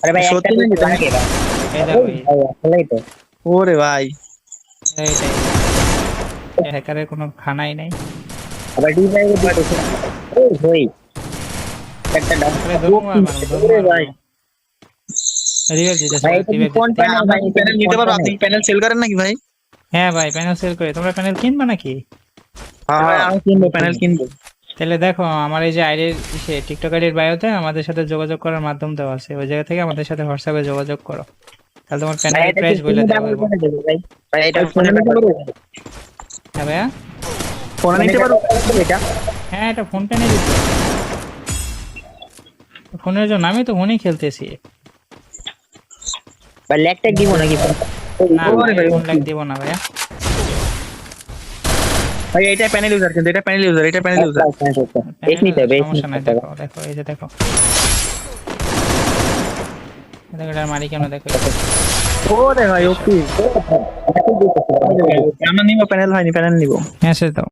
আরে ভাই একটা সত্যি পিস নাকি তুমি? লাগে ভাই। এই দেখো এই আসলেই তো ওরে ভাই, এইটাই হ্যাকারের কোনো খানাই নাই। আবার ডিজাইন দিতেছে ওই হই একটা ডাউন তাহলে ধর্মবার মারবো ওরে ধর্মবার ভাই। মারবো। রিভাইভ দিতেছে ভাই ভাই, এটা কি রিভাইভ কোন দিতেছে। ভাই প্যানেল আমরা ভাই কি এটা প্যানেল কি নিতে কোন পারবো? আপনি প্যানেল কি প্যানেল সেল করেন নাকি ভাই? হ্যাঁ ভাই প্যানেল সেল করে, তোমরা প্যানেল কিনবা নাকি? ভাই আমি কিনবো, প্যানেল কিনবো। তাহলে দেখো আমার এই যে আইডির টিকটক আইডির বায়োতে আমাদের সাথে যোগাযোগ করার মাধ্যম দেওয়া আছে, ওই জায়গা থেকে আমাদের সাথে হোয়াটসঅ্যাপে যোগাযোগ করো, তাহলে তোমার ভাই প্যানেলের এটা কি প্রাইস বলে ফোনে দেওয়া ব্যবহার হইব। করে দেবে ভাই? ভাই এটা ভাই ফোনে ফোনে নিতে ব্যবহার পারবো? করে দেবে? হ্যাঁ ভাইয়া, ফোনে ফোনে নিতে পারবো? ব্যবহার করে দেবে এটা? হ্যাঁ এটা ফোন প্যানে দিতে, ফোনের জন্য আমি তো ফোনই খেলতেছি। ভাই ল্যাগটা দিব নাকি? না ওরে ভাই ভাই, ফোন লাগ দিব না ভাইয়া। ভাই এটা প্যানেল ইউজার, কিন্তু এটা প্যানেল ইউজার, এটা প্যানেল ইউজার। এক নিতে হবে সমস্যা নাই, দেখো দেখো এই যে দেখো দেখো এটার মারি কেন দেখো। ওরে ভাই ওপি, আমরা নিবো প্যানেল, হয়নি প্যানেল নিবো। হ্যাঁ সে দাও।